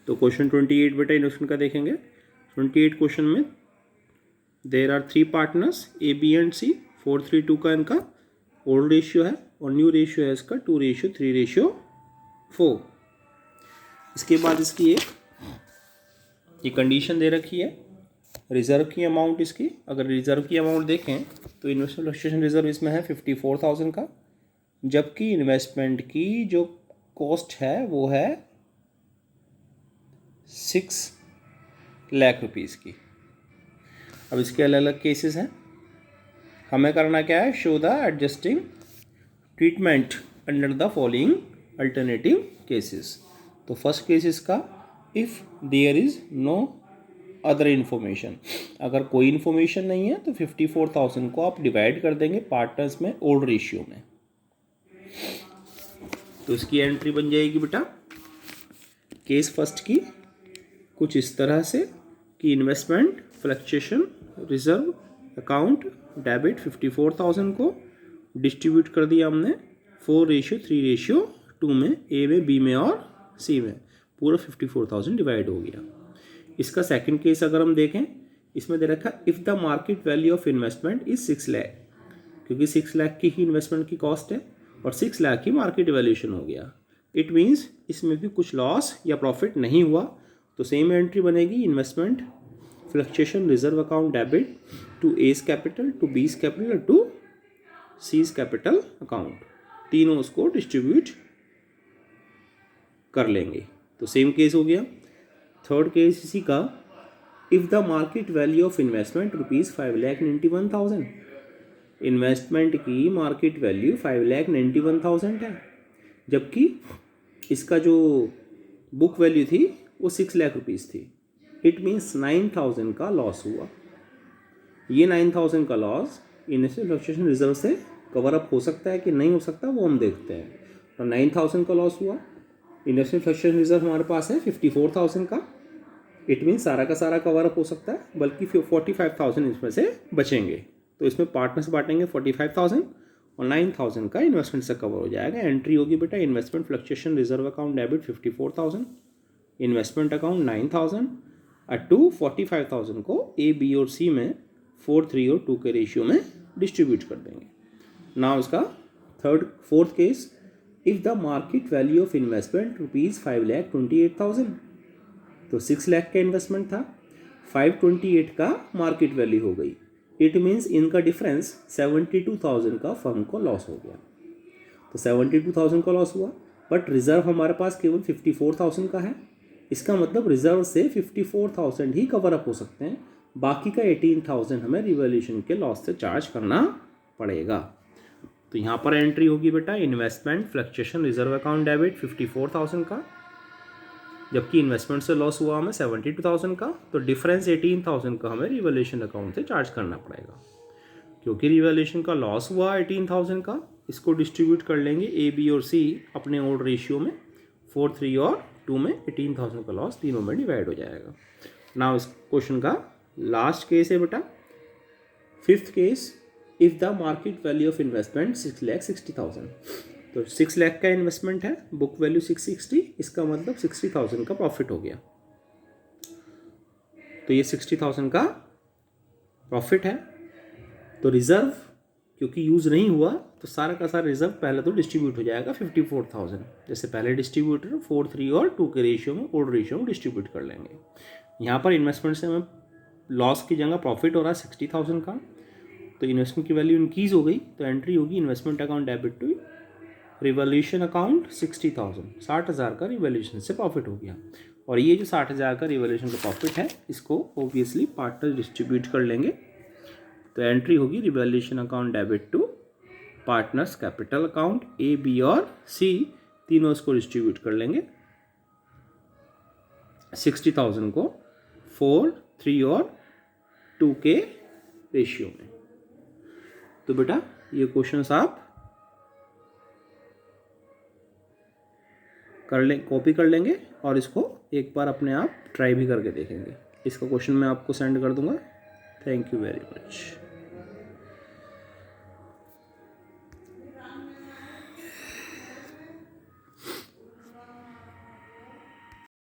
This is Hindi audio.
तो क्वेश्चन 28 बेटा इन्वेस्टमेंट का देखेंगे। 28 क्वेश्चन में there are 3 partners A B and C, 4:3:2 का इनका ओल्ड रेशियो है और न्यू रेशियो है इसका 2:3:4। इसके बाद इसकी ये कंडीशन दे रखी है रिजर्व की अमाउंट इसकी। अगर रिजर्व की अमाउंट देखें तो इन्वेस्टमेंट फ्लक्चुएशन रिजर्व इसमें है 54,000 का, जबकि इन्वेस्टमेंट की जो कॉस्ट है वो है 6 लाख रुपीज़ की। अब इसके अलग अलग केसेस हैं, हमें करना क्या है, show the adjusting treatment under the following alternative cases. तो फर्स्ट केस इसका if there is no other information, अगर कोई इन्फॉर्मेशन नहीं है तो 54,000 को आप डिवाइड कर देंगे पार्टनर्स में ओल्ड रेशियो में। तो इसकी एंट्री बन जाएगी बेटा केस फर्स्ट की कुछ इस तरह से कि investment fluctuation reserve account debit 54,000 को डिस्ट्रीब्यूट कर दिया हमने 4:3:2 में, ए में, बी में और सी में, पूरा 54,000 डिवाइड हो गया। इसका सेकंड केस अगर हम देखें, इसमें दे रखा if the market value of investment is 6 lakh, क्योंकि 6 लाख की ही इन्वेस्टमेंट की कॉस्ट है और 6 लाख की मार्केट वैल्यूएशन हो गया। इट मीन्स इसमें भी कुछ लॉस या प्रॉफिट नहीं हुआ, तो सेम एंट्री बनेगी investment fluctuation reserve account debit to A's capital, to B's capital, to C's capital account, तीनों उसको डिस्ट्रीब्यूट कर लेंगे। तो सेम केस हो गया। थर्ड केस इसी का if the market value of investment rupees 5,91,000, investment की मार्केट वैल्यू 5,91,000 है, जबकि इसका जो बुक वैल्यू थी वो 6 लाख रुपीज़ थी। इट मीन्स 9,000 का लॉस हुआ। ये 9,000 का लॉस इन्वेस्टमेंट फ्लक्चुएशन रिजर्व से कवर अप हो सकता है कि नहीं हो सकता, वो हम देखते हैं। तो 9,000 का लॉस हुआ, इन्वेस्टमेंट फ्लक्चुएशन रिजर्व हमारे पास है 54,000 का, इट मीन्स सारा का सारा कवर अप हो सकता है, बल्कि 45,000 इसमें से बचेंगे। तो इसमें पार्टनर्स बांटेंगे 45,000 और 9,000 का इन्वेस्टमेंट से कवर हो जाएगा। एंट्री होगी बेटा investment fluctuation reserve account debit 54,000, investment account 9,000 और 45,000 को ए, बी और सी में 4:3:2 के रेशियो में डिस्ट्रीब्यूट कर देंगे। नाउ इसका fourth case if the market value of investment rupees 5,28,000, तो 6 लाख का इन्वेस्टमेंट था, 528 का मार्केट वैल्यू हो गई। इट मीन्स इनका डिफरेंस 72,000 का फर्म को लॉस हो गया। तो 72,000 का लॉस हुआ, बट रिजर्व हमारे पास केवल 54,000 का है। इसका मतलब रिजर्व से 54,000 ही कवर अप हो सकते हैं, बाकी का 18,000 हमें रिवैल्यूएशन के लॉस से चार्ज करना पड़ेगा। तो यहाँ पर एंट्री होगी बेटा investment fluctuation reserve account debit 54,000 का, जबकि इन्वेस्टमेंट से लॉस हुआ हमें 72,000 का, तो डिफरेंस 18,000 का हमें रिवैल्यूएशन अकाउंट से चार्ज करना पड़ेगा। क्योंकि रिवैल्यूएशन का लॉस हुआ 18,000 का, इसको डिस्ट्रीब्यूट कर लेंगे ए, बी और सी अपने ओल्ड रेशियो में 4:3:2 में, 18,000 का लॉस तीनों में डिवाइड हो जाएगा। नाउ इस क्वेश्चन का लास्ट केस है बेटा fifth case if the market value of investment 6,60,000, तो 6 लाख का इन्वेस्टमेंट है, बुक वैल्यू 660, इसका मतलब 60,000 का प्रॉफिट हो गया। तो ये 60,000 का प्रॉफिट है। तो रिजर्व क्योंकि यूज़ नहीं हुआ तो सारा का सारा रिजर्व पहले तो डिस्ट्रीब्यूट हो जाएगा 54,000, जैसे पहले डिस्ट्रीब्यूटर 4:3:2 के रेशियो में, ओल्ड रेशियो में डिस्ट्रीब्यूट कर लेंगे। यहाँ पर इन्वेस्टमेंट से हमें लॉस की जगह प्रॉफिट हो रहा है 60,000 का, तो इन्वेस्टमेंट की वैल्यू इंक्रीज हो गई, तो एंट्री होगी investment account debit to revaluation account 60,000, 60,000 का रिवैल्यूएशन से प्रॉफिट हो गया। और ये जो 60,000 का रिवैल्यूएशन का प्रॉफिट है इसको ऑब्वियसली पार्टनर डिस्ट्रीब्यूट कर लेंगे। तो एंट्री होगी revaluation account debit to partners capital account, A, B और सी तीनों इसको डिस्ट्रीब्यूट कर लेंगे 60,000 को 4, 3 और 2 के रेशियो में। तो बेटा ये क्वेश्चंस आप कर लें, कॉपी कर लेंगे और इसको एक बार अपने आप ट्राई भी करके देखेंगे। इसका क्वेश्चन मैं आपको सेंड कर दूंगा। Thank you very much.